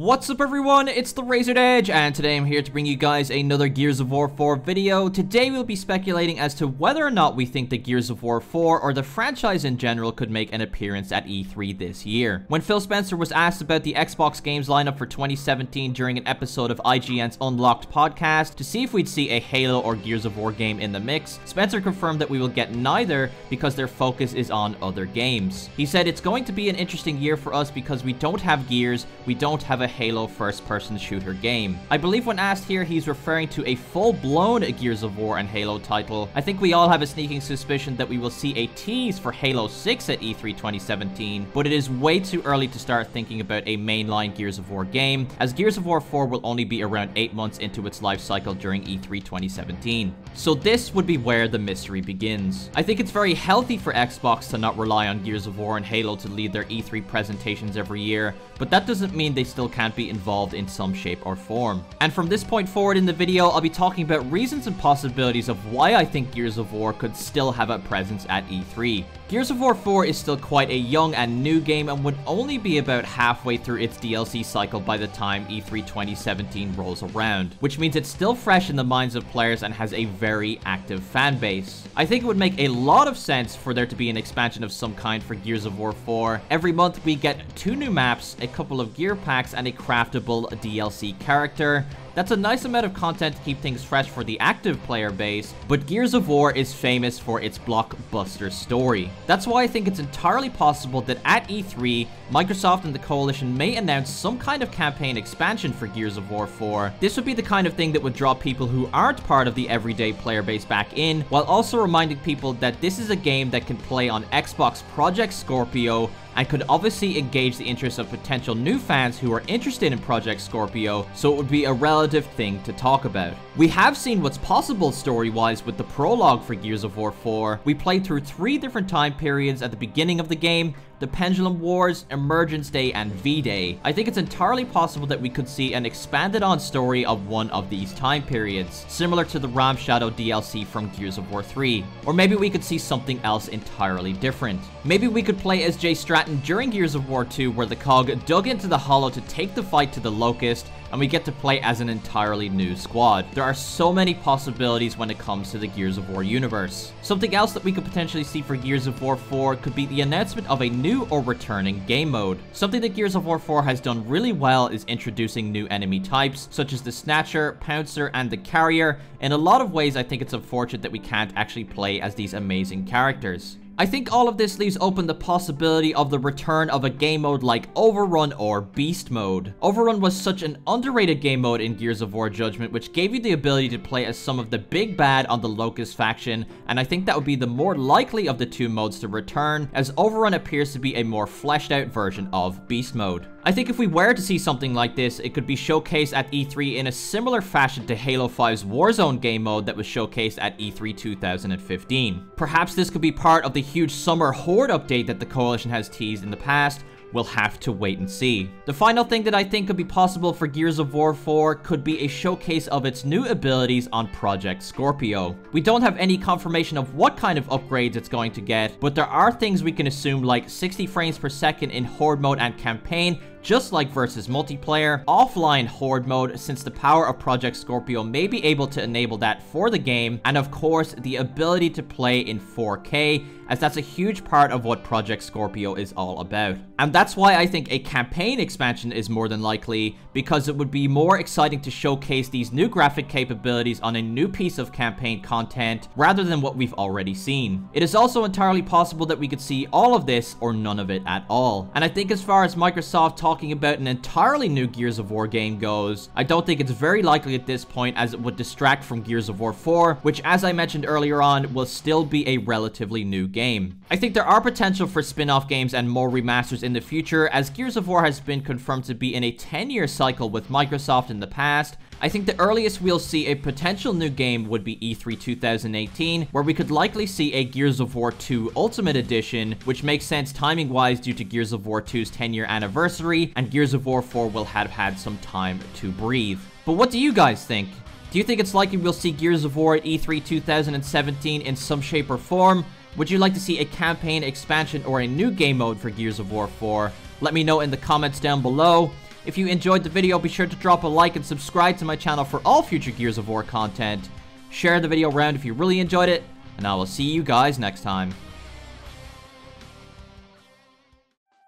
What's up everyone, it's the Razored Edge, and today I'm here to bring you guys another Gears of War 4 video. Today we'll be speculating as to whether or not we think the Gears of War 4 or the franchise in general could make an appearance at E3 this year. When Phil Spencer was asked about the Xbox games lineup for 2017 during an episode of IGN's Unlocked podcast to see if we'd see a Halo or Gears of War game in the mix, Spencer confirmed that we will get neither because their focus is on other games. He said it's going to be an interesting year for us because we don't have Gears, we don't have a Halo first-person shooter game. I believe when asked here, he's referring to a full-blown Gears of War and Halo title. I think we all have a sneaking suspicion that we will see a tease for Halo 6 at E3 2017, but it is way too early to start thinking about a mainline Gears of War game, as Gears of War 4 will only be around 8 months into its life cycle during E3 2017. So this would be where the mystery begins. I think it's very healthy for Xbox to not rely on Gears of War and Halo to lead their E3 presentations every year, but that doesn't mean they still can't be involved in some shape or form. And from this point forward in the video, I'll be talking about reasons and possibilities of why I think Gears of War could still have a presence at E3. Gears of War 4 is still quite a young and new game and would only be about halfway through its DLC cycle by the time E3 2017 rolls around, which means it's still fresh in the minds of players and has a very active fan base. I think it would make a lot of sense for there to be an expansion of some kind for Gears of War 4. Every month we get 2 new maps, a couple of gear packs, and a craftable DLC character. That's a nice amount of content to keep things fresh for the active player base, but Gears of War is famous for its blockbuster story. That's why I think it's entirely possible that at E3, Microsoft and the Coalition may announce some kind of campaign expansion for Gears of War 4. This would be the kind of thing that would draw people who aren't part of the everyday player base back in, while also reminding people that this is a game that can play on Xbox Project Scorpio and could obviously engage the interest of potential new fans who are interested in Project Scorpio, so it would be a relative thing to talk about. We have seen what's possible story-wise with the prologue for Gears of War 4. We played through 3 different time periods at the beginning of the game: the Pendulum Wars, Emergence Day, and V-Day. I think it's entirely possible that we could see an expanded on story of one of these time periods, similar to the Ram Shadow DLC from Gears of War 3. Or maybe we could see something else entirely different. Maybe we could play as Jay Stratton during Gears of War 2, where the COG dug into the Hollow to take the fight to the Locust, and we get to play as an entirely new squad. There are so many possibilities when it comes to the Gears of War universe. Something else that we could potentially see for Gears of War 4 could be the announcement of a new or returning game mode. Something that Gears of War 4 has done really well is introducing new enemy types, such as the Snatcher, Pouncer, and the Carrier. In a lot of ways, I think it's unfortunate that we can't actually play as these amazing characters. I think all of this leaves open the possibility of the return of a game mode like Overrun or Beast Mode. Overrun was such an underrated game mode in Gears of War Judgment, which gave you the ability to play as some of the big bad on the Locust faction, and I think that would be the more likely of the 2 modes to return, as Overrun appears to be a more fleshed out version of Beast Mode. I think if we were to see something like this, it could be showcased at E3 in a similar fashion to Halo 5's Warzone game mode that was showcased at E3 2015. Perhaps this could be part of the huge summer Horde update that the Coalition has teased in the past. We'll have to wait and see. The final thing that I think could be possible for Gears of War 4 could be a showcase of its new abilities on Project Scorpio. We don't have any confirmation of what kind of upgrades it's going to get, but there are things we can assume, like 60 frames per second in Horde mode and campaign, just like versus multiplayer, offline Horde mode, since the power of Project Scorpio may be able to enable that for the game, and of course the ability to play in 4K, as that's a huge part of what Project Scorpio is all about. And that's why I think a campaign expansion is more than likely, because it would be more exciting to showcase these new graphic capabilities on a new piece of campaign content rather than what we've already seen. It is also entirely possible that we could see all of this or none of it at all. And I think as far as Microsoft talking about an entirely new Gears of War game goes, I don't think it's very likely at this point, as it would distract from Gears of War 4, which, as I mentioned earlier on, will still be a relatively new game. I think there are potential for spin-off games and more remasters in the future, as Gears of War has been confirmed to be in a 10-year cycle with Microsoft in the past. I think the earliest we'll see a potential new game would be E3 2018, where we could likely see a Gears of War 2 Ultimate Edition, which makes sense timing-wise due to Gears of War 2's 10-year anniversary, and Gears of War 4 will have had some time to breathe. But what do you guys think? Do you think it's likely we'll see Gears of War at E3 2017 in some shape or form? Would you like to see a campaign expansion or a new game mode for Gears of War 4? Let me know in the comments down below. If you enjoyed the video, be sure to drop a like and subscribe to my channel for all future Gears of War content. Share the video around if you really enjoyed it, and I will see you guys next time.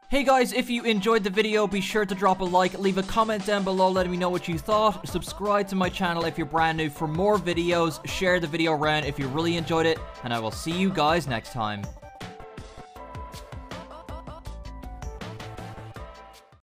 Hey guys, if you enjoyed the video, be sure to drop a like, leave a comment down below letting me know what you thought, subscribe to my channel if you're brand new for more videos, share the video around if you really enjoyed it, and I will see you guys next time.